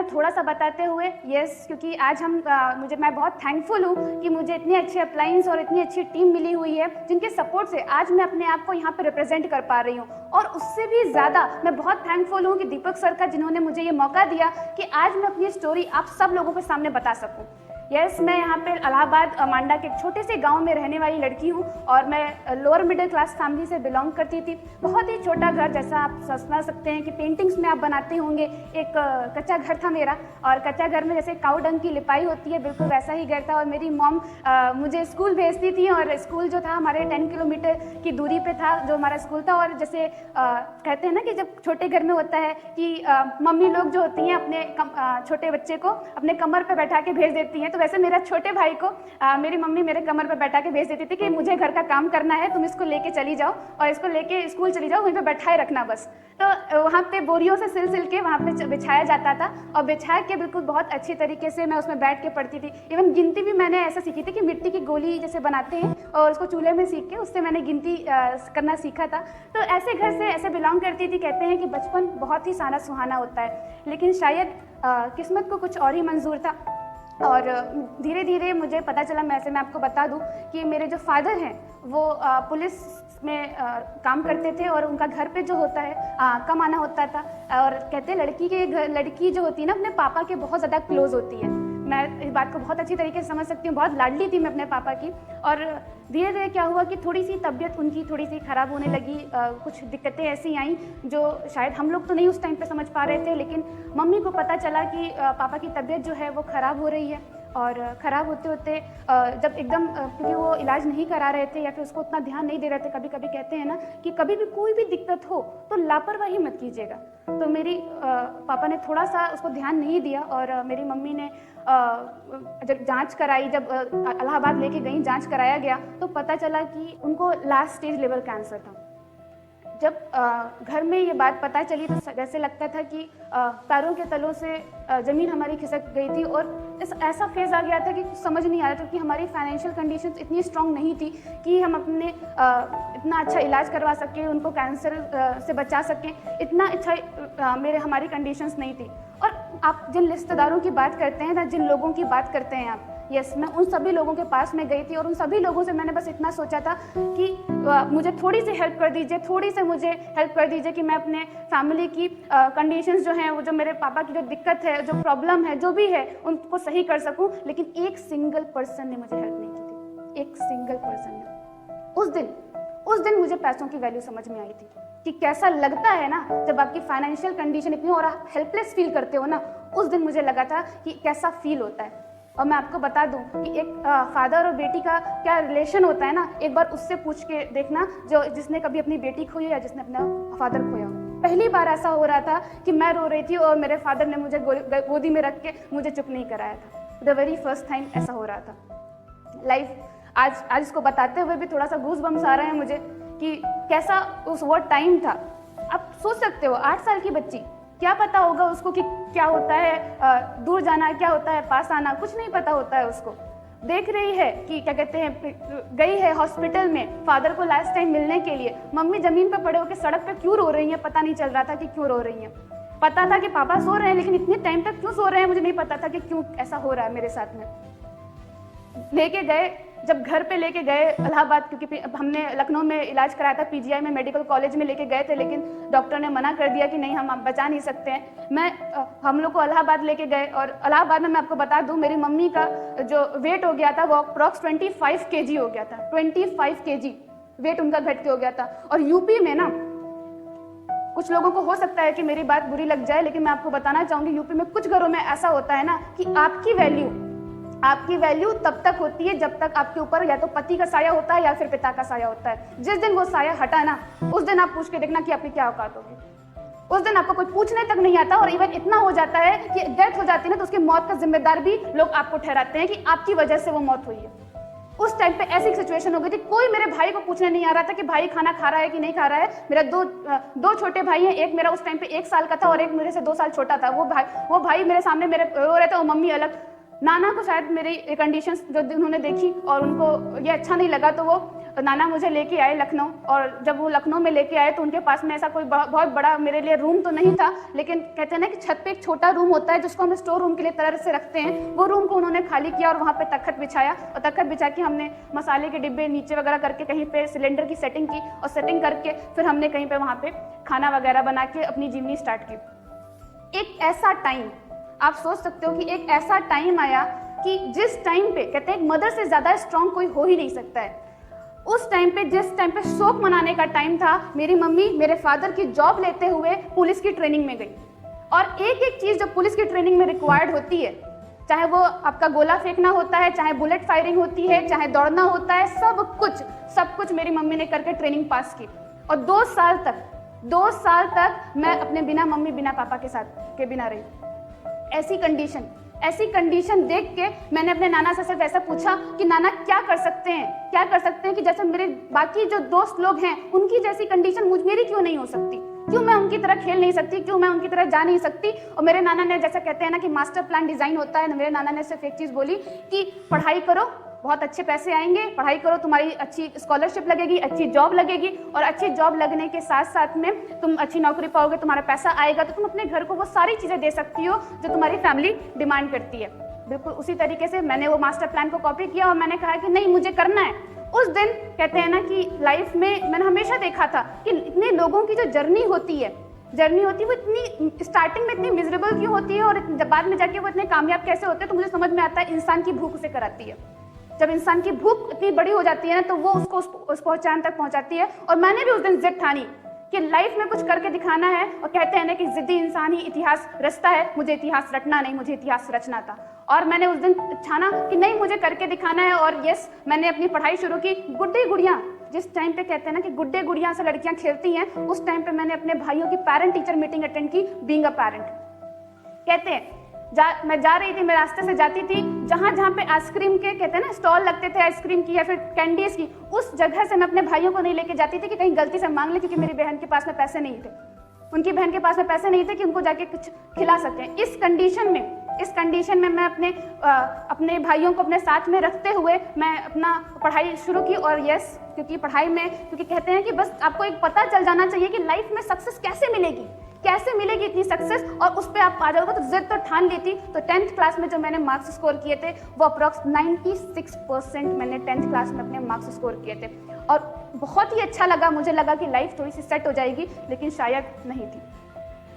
थोड़ा सा बताते हुए, यस, क्योंकि आज मैं बहुत थैंकफुल हूँ कि मुझे इतने अच्छे अप्लायंस और इतनी अच्छी टीम मिली हुई है, जिनके सपोर्ट से आज मैं अपने आप को यहाँ पे रिप्रेजेंट कर पा रही हूँ। और उससे भी ज़्यादा मैं बहुत थैंकफुल हूँ कि दीपक सर का, जिन्होंने मुझे ये मौका दिया कि आज मैं अपनी स्टोरी आप सब लोगों के सामने बता सकूँ। यस, मैं यहाँ पे इलाहाबाद मांडा के एक छोटे से गांव में रहने वाली लड़की हूँ और मैं लोअर मिडिल क्लास फैमिली से बिलोंग करती थी। बहुत ही छोटा घर, जैसा आप समझ सकते हैं कि पेंटिंग्स में आप बनाते होंगे, एक कच्चा घर था मेरा। और कच्चा घर में जैसे काऊ डंग की लिपाई होती है, बिल्कुल वैसा ही घर था। और मेरी मॉम मुझे स्कूल भेजती थी, और स्कूल जो था हमारे 10 किलोमीटर की दूरी पे था जो हमारा स्कूल था। और जैसे कहते हैं ना कि जब छोटे घर में होता है कि मम्मी लोग जो होती हैं अपने छोटे बच्चे को अपने कमर पे बैठा के भेज देती हैं, तो वैसे मेरा छोटे भाई को मेरी मम्मी मेरे कमर पे बैठा के भेज देती थी कि मुझे घर का काम करना है, तुम इसको लेके चली जाओ और इसको लेके स्कूल चली जाओ, वहीं पे बैठाए रखना बस। तो वहाँ पे बोरियों से सिल के वहाँ पे बिछाया जाता था, और बिछा के बिल्कुल बहुत अच्छी तरीके से मैं उसमें बैठ के पढ़ती थी। इवन गिनती भी मैंने ऐसा सीखी थी कि मिट्टी की गोली जैसे बनाते हैं और उसको चूल्हे में सीख के उससे मैंने गिनती करना सीखा था। तो ऐसे घर से ऐसे बिलोंग करती थी। कहते हैं कि बचपन बहुत ही सारा सुहाना होता है, लेकिन शायद किस्मत को कुछ और ही मंजूर था। और धीरे धीरे मुझे पता चला, मैं आपको बता दूं कि मेरे जो फादर हैं वो पुलिस में काम करते थे, और उनका घर पे जो होता है कम आना होता था। और कहते हैं लड़की जो होती है ना अपने पापा के बहुत ज़्यादा क्लोज होती है। मैं इस बात को बहुत अच्छी तरीके से समझ सकती हूँ, बहुत लाडली थी मैं अपने पापा की। और धीरे धीरे क्या हुआ कि थोड़ी सी तबीयत उनकी थोड़ी सी ख़राब होने लगी। कुछ दिक्कतें ऐसी आईं जो शायद हम लोग तो नहीं उस टाइम पे समझ पा रहे थे, लेकिन मम्मी को पता चला कि पापा की तबीयत जो है वो ख़राब हो रही है। और ख़राब होते होते जब एकदम क्योंकि वो इलाज नहीं करा रहे थे या फिर उसको उतना ध्यान नहीं दे रहे थे। कभी कभी कहते हैं ना कि कभी भी कोई भी दिक्कत हो तो लापरवाही मत कीजिएगा। तो मेरी पापा ने थोड़ा सा उसको ध्यान नहीं दिया, और मेरी मम्मी ने जब जांच कराई, जब इलाहाबाद लेके गई, जांच कराया गया, तो पता चला कि उनको लास्ट स्टेज लेवल कैंसर था। जब घर में ये बात पता चली तो जैसे लगता था कि पैरों के तलों से ज़मीन हमारी खिसक गई थी, और ऐसा फेज़ आ गया था कि कुछ समझ नहीं आ रहा था कि हमारी फाइनेंशियल कंडीशंस इतनी स्ट्रांग नहीं थी कि हम अपने इतना अच्छा इलाज करवा सकें, उनको कैंसर से बचा सकें। इतना अच्छा हमारी कंडीशंस नहीं थी। और आप जिन रिश्तेदारों की बात करते हैं ना, जिन लोगों की बात करते हैं आप, यस, मैं उन सभी लोगों के पास में गई थी, और उन सभी लोगों से मैंने बस इतना सोचा था कि मुझे थोड़ी सी हेल्प कर दीजिए, थोड़ी सी मुझे हेल्प कर दीजिए कि मैं अपने फैमिली की कंडीशंस जो हैं, वो जो मेरे पापा की जो दिक्कत है, जो प्रॉब्लम है, जो भी है, उनको सही कर सकूं। लेकिन एक सिंगल पर्सन ने मुझे हेल्प नहीं की थी, एक सिंगल पर्सन ने। उस दिन मुझे पैसों की वैल्यू समझ में आई थी कि कैसा लगता है ना जब आपकी फाइनेंशियल कंडीशन इतनी और आप हेल्पलेस फील करते हो ना। उस दिन मुझे लगा था कि कैसा फील होता है। और मैं आपको बता दूं कि एक फादर और बेटी का क्या रिलेशन होता है ना, एक बार उससे पूछ के देखना जिसने कभी अपनी बेटी खोई हो या जिसने अपना फादर खोया हो। पहली बार ऐसा हो रहा था कि मैं रो रही थी और मेरे फादर ने मुझे गोदी में रख के मुझे चुप नहीं कराया था। द वेरी फर्स्ट टाइम ऐसा हो रहा था लाइफ। आज इसको बताते हुए भी थोड़ा सा गूज बम्स आ रहे हैं मुझे कि कैसा वो टाइम था। आप सोच सकते हो 8 साल की बच्ची, क्या पता होगा उसको कि क्या होता है दूर जाना, क्या होता है पास आना, कुछ नहीं पता होता है उसको। देख रही है कि क्या कहते हैं, गई है हॉस्पिटल में फादर को लास्ट टाइम मिलने के लिए। मम्मी जमीन पे पड़े होकर सड़क पे क्यों रो रही हैं, पता नहीं चल रहा था कि क्यों रो रही हैं। पता था कि पापा सो रहे हैं, लेकिन इतने टाइम तक क्यों सो रहे हैं मुझे नहीं पता था कि क्यों ऐसा हो रहा है मेरे साथ में। लेके गए, जब घर पे लेके गए इलाहाबाद, क्योंकि हमने लखनऊ में इलाज कराया था, पीजीआई में मेडिकल कॉलेज में लेके गए थे, लेकिन डॉक्टर ने मना कर दिया कि नहीं, हम बचा नहीं सकते हैं। हम लोग को इलाहाबाद लेके गए, और इलाहाबाद में मैं आपको बता दूं मेरी मम्मी का जो वेट हो गया था वो अप्रॉक्स 25 kg हो गया था। 25 kg वेट उनका घट के हो गया था। और यूपी में ना, कुछ लोगों को हो सकता है कि मेरी बात बुरी लग जाए, लेकिन मैं आपको बताना चाहूंगी यूपी में कुछ घरों में ऐसा होता है ना कि आपकी वैल्यू तब तक होती है जब तक आपके ऊपर या तो पति का साया होता है या फिर पिता का साया होता है। जिस दिन वो साया हटा ना, उस दिन आप पूछ के देखना कि आपकी क्या औकात होगी। उस दिन आपको कोई पूछने तक नहीं आता, और इवन इतना हो जाता है कि डेथ हो जाती है ना तो उसकी मौत का जिम्मेदार भी लोग आपको ठहराते हैं कि आपकी वजह से वो मौत हुई है। उस टाइम पे ऐसी सिचुएशन हो गई थी, कोई मेरे भाई को पूछने नहीं आ रहा था कि भाई खाना खा रहा है कि नहीं खा रहा है। मेरा दो छोटे भाई हैं, एक मेरा उस टाइम पे 1 साल का था और एक मेरे से 2 साल छोटा था। वो भाई मेरे सामने मेरे रो रहे थे और मम्मी अलग। नाना को शायद मेरी कंडीशंस जो उन्होंने देखी और उनको ये अच्छा नहीं लगा, तो वो नाना मुझे लेके आए लखनऊ, और जब वो लखनऊ में लेके आए तो उनके पास में ऐसा कोई बहुत बड़ा मेरे लिए रूम तो नहीं था, लेकिन कहते हैं ना कि छत पे एक छोटा रूम होता है जिसको हम स्टोर रूम के लिए तरह से रखते हैं, वो रूम को उन्होंने खाली किया और वहाँ पे तख्त बिछाया, और तख्त बिछा के हमने मसाले के डिब्बे नीचे वगैरह करके कहीं पे सिलेंडर की सेटिंग की, और सेटिंग करके फिर हमने कहीं पे वहाँ पे खाना वगैरह बना के अपनी जीवनी स्टार्ट की। एक ऐसा टाइम, आप सोच सकते हो कि एक ऐसा टाइम आया कि जिस टाइम पे कहते हैं मदर से ज़्यादा स्ट्रांग कोई हो ही नहीं सकता है। उस टाइम पे, जिस टाइम पे शोक मनाने का टाइम था, मेरी मम्मी मेरे फादर की जॉब लेते हुए पुलिस की ट्रेनिंग में गई, और एक एक चीज़ जो पुलिस की ट्रेनिंग में रिक्वायर्ड होती है, चाहे वो आपका गोला फेंकना होता है, चाहे बुलेट फायरिंग होती है, चाहे दौड़ना होता है, सब कुछ मेरी मम्मी ने करके ट्रेनिंग पास की। और 2 साल तक मैं अपने बिना मम्मी बिना पापा के बिना रही। ऐसी कंडीशन देख के मैंने अपने नाना से सिर्फ ऐसा पूछा कि नाना क्या कर सकते हैं कि जैसे मेरे बाकी जो दोस्त लोग हैं उनकी जैसी कंडीशन मेरी क्यों नहीं हो सकती, क्यों मैं उनकी तरह खेल नहीं सकती, क्यों मैं उनकी तरह जा नहीं सकती। और मेरे नाना ने, जैसा कहते हैं ना कि मास्टर प्लान डिजाइन होता है, मेरे नाना ने सिर्फ एक चीज़ बोली कि पढ़ाई करो, बहुत अच्छे पैसे आएंगे, पढ़ाई करो, तुम्हारी अच्छी स्कॉलरशिप लगेगी, अच्छी जॉब लगेगी, और अच्छी जॉब लगने के साथ साथ में तुम अच्छी नौकरी पाओगे, तुम्हारा पैसा आएगा तो तुम अपने घर को वो सारी चीज़ें दे सकती हो जो तुम्हारी फैमिली डिमांड करती है। बिल्कुल उसी तरीके से मैंने वो मास्टर प्लान को कॉपी किया और मैंने कहा कि नहीं, मुझे करना है। उस दिन कहते हैं ना कि लाइफ में मैंने हमेशा देखा था कि इतने लोगों की जो जर्नी होती है वो इतनी स्टार्टिंग में इतनी मिजरेबल क्यों होती है, और बाद में जाके वो इतने कामयाब कैसे होते हैं। तो मुझे समझ में आता है इंसान की भूख उसे कराती है। जब इंसान की भूख इतनी बड़ी हो जाती है ना, तो वो उसको उस पहचान तक पहुंचाती है। और मैंने भी उस दिन जिद ठानी कि लाइफ में कुछ करके दिखाना है, और कहते हैं ना कि जिद्दी इंसान ही इतिहास रचता है। मुझे इतिहास रटना नहीं, मुझे इतिहास रचना था। और मैंने उस दिन ठाना कि नहीं, मुझे करके दिखाना है। और यस, मैंने अपनी पढ़ाई शुरू की। गुड्डी गुड़िया, जिस टाइम पे कहते हैं ना कि गुड्डे गुड़िया से लड़कियां खेलती हैं, उस टाइम पे मैंने अपने भाइयों की पेरेंट टीचर मीटिंग अटेंड की, बीइंग अ पेरेंट। कहते हैं मैं जा रही थी, मैं रास्ते से जाती थी, जहाँ पे आइसक्रीम के कहते हैं ना स्टॉल लगते थे आइसक्रीम की या फिर कैंडीज की, उस जगह से मैं अपने भाइयों को नहीं लेके जाती थी कि कहीं गलती से मांग ले, क्योंकि मेरी बहन के पास में पैसे नहीं थे, उनकी बहन के पास में पैसे नहीं थे कि उनको जाके कुछ खिला सकें। इस कंडीशन में मैं अपने भाइयों को अपने साथ में रखते हुए मैं अपना पढ़ाई शुरू की। और यस, क्योंकि पढ़ाई में, क्योंकि कहते हैं कि बस आपको एक पता चल जाना चाहिए कि लाइफ में सक्सेस कैसे मिलेगी इतनी सक्सेस, और उस पर आप आ जाओगे। तो जिद तो ठान ली थी। तो 10th क्लास में जो मैंने मार्क्स स्कोर किए थे वो अप्रॉक्स 96% मैंने 10th क्लास में अपने मार्क्स स्कोर किए थे, और बहुत ही अच्छा लगा। मुझे लगा कि लाइफ थोड़ी सी सेट हो जाएगी, लेकिन शायद नहीं थी।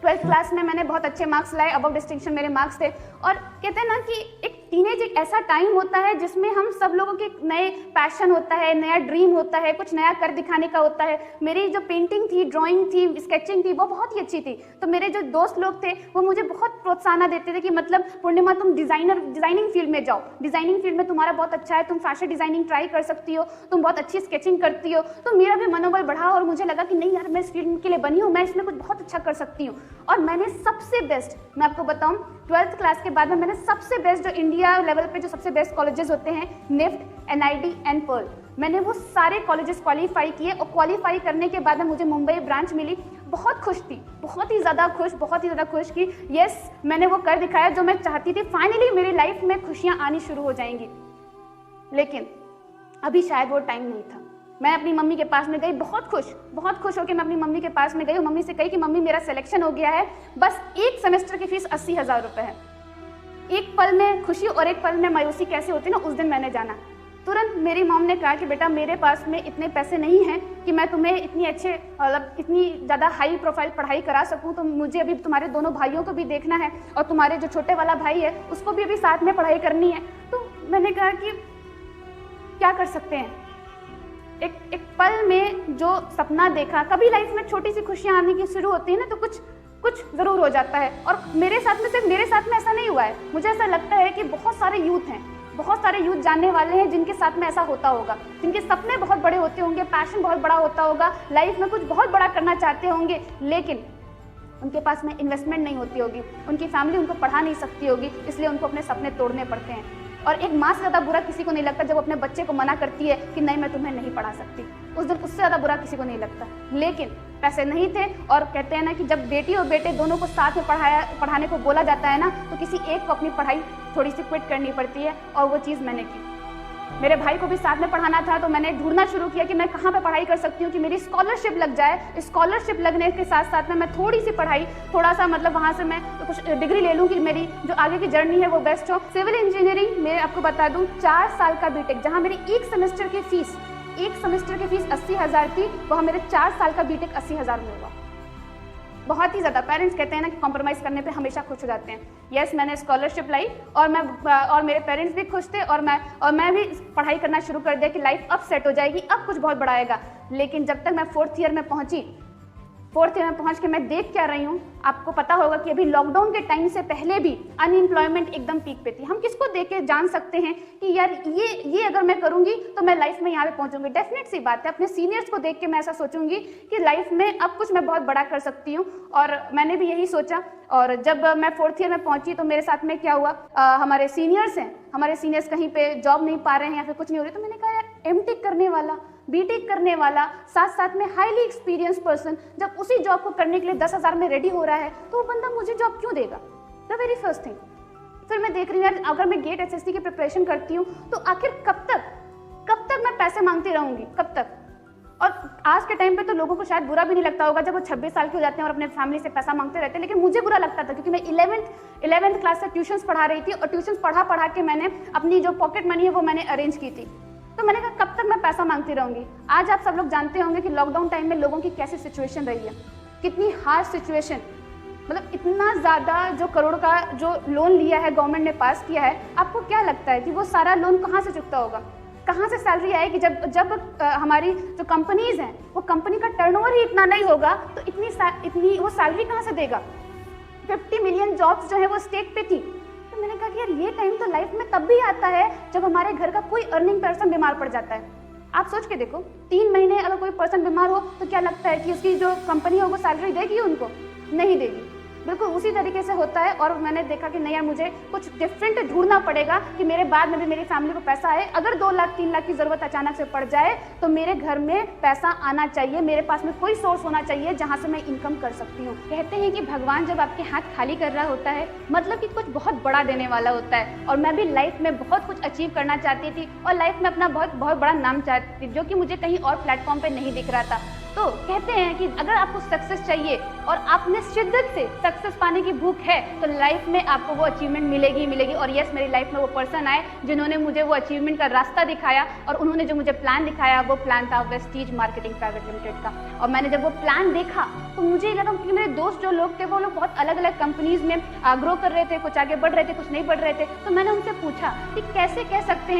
12th क्लास में मैंने बहुत अच्छे मार्क्स लाए, अबव डिस्टिंक्शन मेरे मार्क्स थे। और कहते हैं ना कि एक टीनेज एक ऐसा टाइम होता है जिसमें हम सब लोगों के नए पैशन होता है, नया ड्रीम होता है, कुछ नया कर दिखाने का होता है। मेरी जो पेंटिंग थी, ड्राइंग थी, स्केचिंग थी, वो बहुत ही अच्छी थी। तो मेरे जो दोस्त लोग थे वो मुझे बहुत प्रोत्साहन देते थे कि मतलब पूर्णिमा तुम डिज़ाइनिंग फील्ड में जाओ, डिज़ाइनिंग फील्ड में तुम्हारा बहुत अच्छा है, तुम फैशन डिज़ाइनिंग ट्राई कर सकती हो, तुम बहुत अच्छी स्केचिंग करती हो। तो मेरा भी मनोबल बढ़ा और मुझे लगा कि नहीं यार, मैं इस फील्ड के लिए बनी हूँ, मैं इसमें कुछ बहुत अच्छा कर सकती हूँ। और मैंने सबसे बेस्ट, मैं आपको बताऊँ, 12th क्लास के बाद में मैंने सबसे बेस्ट, जो इंडिया लेवल पे जो सबसे बेस्ट कॉलेजेस होते हैं, निफ्ट, NIT एंड पर्ल, मैंने वो सारे कॉलेजेस क्वालिफाई किए। और क्वालिफाई करने के बाद में मुझे मुंबई ब्रांच मिली। बहुत खुश थी, बहुत ही ज़्यादा खुश कि यस, मैंने वो कर दिखाया जो मैं चाहती थी। फाइनली मेरी लाइफ में खुशियाँ आनी शुरू हो जाएंगी। लेकिन अभी शायद वो टाइम नहीं था। मैं अपनी मम्मी के पास में गई, बहुत खुश होकर मैं अपनी मम्मी के पास में गई और मम्मी से कही कि मम्मी, मेरा सिलेक्शन हो गया है, बस एक सेमेस्टर की फीस 80,000 रुपये है। एक पल में खुशी और एक पल में मायूसी कैसे होती ना, उस दिन मैंने जाना। तुरंत मेरी मॉम ने कहा कि बेटा, मेरे पास में इतने पैसे नहीं हैं कि मैं तुम्हें इतनी ज़्यादा हाई प्रोफाइल पढ़ाई करा सकूं। तो मुझे अभी तुम्हारे दोनों भाइयों को भी देखना है और तुम्हारे जो छोटे वाला भाई है उसको भी अभी साथ में पढ़ाई करनी है। तो मैंने कहा कि क्या कर सकते हैं। एक पल में जो सपना देखा, कभी लाइफ में छोटी सी खुशियाँ आने की शुरू होती है ना, तो कुछ ज़रूर हो जाता है। और सिर्फ मेरे साथ में ऐसा नहीं हुआ है। मुझे ऐसा लगता है कि बहुत सारे यूथ जानने वाले हैं जिनके साथ में ऐसा होता होगा, जिनके सपने बहुत बड़े होते होंगे, पैशन बहुत बड़ा होता होगा, लाइफ में कुछ बहुत बड़ा करना चाहते होंगे, लेकिन उनके पास में इन्वेस्टमेंट नहीं होती होगी, उनकी फैमिली उनको पढ़ा नहीं सकती होगी, इसलिए उनको अपने सपने तोड़ने पड़ते हैं। और एक माँ से ज़्यादा बुरा किसी को नहीं लगता जब अपने बच्चे को मना करती है कि नहीं, मैं तुम्हें नहीं पढ़ा सकती। उस दिन उससे ज़्यादा बुरा किसी को नहीं लगता। लेकिन पैसे नहीं थे, और कहते हैं ना कि जब बेटी और बेटे दोनों को साथ में पढ़ाने को बोला जाता है ना, तो किसी एक को अपनी पढ़ाई थोड़ी सी क्विट करनी पड़ती है, और वो चीज़ मैंने की। मेरे भाई को भी साथ में पढ़ाना था, तो मैंने ढूंढना शुरू किया कि मैं कहाँ पे पढ़ाई कर सकती हूँ कि मेरी स्कॉलरशिप लग जाए। स्कॉलरशिप लगने के साथ साथ में मैं थोड़ी सी पढ़ाई, थोड़ा सा मतलब वहाँ से मैं कुछ डिग्री ले लूँ कि मेरी जो आगे की जर्नी है वो बेस्ट हो। सिविल इंजीनियरिंग में आपको बता दूँ 4 साल का बीटेक, जहाँ मेरी एक सेमेस्टर की फीस 80,000 थी, वहाँ मेरे 4 साल का बीटेक 80,000 में हुआ। बहुत ही ज़्यादा पेरेंट्स कहते हैं ना कि कॉम्प्रोमाइज़ करने पे हमेशा खुश हो जाते हैं। यस, मैंने स्कॉलरशिप लाई और मेरे पेरेंट्स भी खुश थे और मैं भी पढ़ाई करना शुरू कर दिया कि लाइफ अब सेट हो जाएगी, अब कुछ बहुत बड़ा आएगा। लेकिन जब तक मैं 4th ईयर में पहुंच के मैं देख क्या रही हूँ, आपको पता होगा कि अभी लॉकडाउन के टाइम से पहले भी अनएम्प्लॉयमेंट एकदम पीक पे थी। हम किसको देख के जान सकते हैं कि यार ये अगर मैं करूँगी तो मैं लाइफ में यहाँ पे पहुँचूंगी। डेफिनेट सी बात है, अपने सीनियर्स को देख के मैं ऐसा सोचूंगी कि लाइफ में अब कुछ मैं बहुत बड़ा कर सकती हूँ, और मैंने भी यही सोचा। और जब मैं 4th ईयर में पहुंची तो मेरे साथ में क्या हुआ, हमारे सीनियर्स कहीं पे जॉब नहीं पा रहे हैं या फिर कुछ नहीं हो रही, तो मैंने कहा यार एमटेक करने वाला, बीटेक करने वाला, साथ में हाईली एक्सपीरियंस पर्सन जब उसी जॉब को करने के लिए 10,000 में रेडी हो रहा है, तो वो बंदा मुझे जॉब क्यों देगा? The very first thing. फिर मैं देख रही हूँ यार, अगर मैं गेट एसएससी की प्रिपरेशन करती हूँ तो आखिर कब तक मैं पैसे मांगती रहूंगी, कब तक? और आज के टाइम पे तो लोगों को शायद बुरा भी नहीं लगता होगा जब वो 26 साल के हो जाते हैं और अपने फैमिली से पैसा मांगते रहते हैं, लेकिन मुझे बुरा लगता था, क्योंकि मैं 11th क्लास से ट्यूशंस पढ़ा रही थी और ट्यूशंस पढ़ा के मैंने अपनी जो पॉकेट मनी है वो मैंने अरेंज की थी। तो मैंने कहा कब तक मैं पैसा मांगती रहूंगी। आज आप सब लोग जानते होंगे कि लॉकडाउन टाइम में लोगों की कैसी सिचुएशन रही है, कितनी हार्ड सिचुएशन, मतलब इतना ज़्यादा जो करोड़ का जो लोन लिया है गवर्नमेंट ने पास किया है। आपको क्या लगता है कि वो सारा लोन कहाँ से चुकता होगा? कहाँ से सैलरी आएगी? जब हमारी जो कंपनीज हैं, वो कंपनी का टर्नओवर ही इतना नहीं होगा तो इतनी वो सैलरी कहाँ से देगा? 50 मिलियन जॉब्स जो है वो स्टेक पे थी। तो मैंने कहा कि यार ये टाइम तो लाइफ में तब भी आता है जब हमारे घर का कोई अर्निंग पर्सन बीमार पड़ जाता है। आप सोच के देखो, 3 महीने अगर कोई पर्सन बीमार हो तो क्या लगता है कि उसकी जो कंपनी हो वो सैलरी देगी? उनको नहीं देगी। बिल्कुल उसी तरीके से होता है। और मैंने देखा कि नहीं यार, मुझे कुछ डिफरेंट ढूंढना पड़ेगा कि मेरे बाद में भी मेरी फैमिली को पैसा आए। अगर 2 लाख 3 लाख की ज़रूरत अचानक से पड़ जाए तो मेरे घर में पैसा आना चाहिए, मेरे पास में कोई सोर्स होना चाहिए जहां से मैं इनकम कर सकती हूँ। कहते हैं कि भगवान जब आपके हाथ खाली कर रहा होता है, मतलब कि कुछ बहुत बड़ा देने वाला होता है। और मैं भी लाइफ में बहुत कुछ अचीव करना चाहती थी और लाइफ में अपना बहुत बड़ा नाम चाहती थी, जो कि मुझे कहीं और प्लेटफॉर्म पर नहीं दिख रहा था। तो कहते हैं कि अगर आपको सक्सेस चाहिए और आप में शिद्दत से सक्सेस पाने की भूख है तो लाइफ में आपको वो अचीवमेंट मिलेगी। और यस, मेरी लाइफ में वो पर्सन आए जिन्होंने मुझे वो अचीवमेंट का रास्ता दिखाया, और उन्होंने जो मुझे प्लान दिखाया वो प्लान था वेस्टीज मार्केटिंग प्राइवेट लिमिटेड का। और मैंने जब वो प्लान देखा तो मुझे लगा कि मेरे दोस्त जो लोग थे वो लोग बहुत अलग अलग कंपनीज में ग्रो कर रहे थे, कुछ आगे बढ़ रहे थे, कुछ नहीं बढ़ रहे थे। तो मैंने उनसे पूछा कि कैसे कह सकते हैं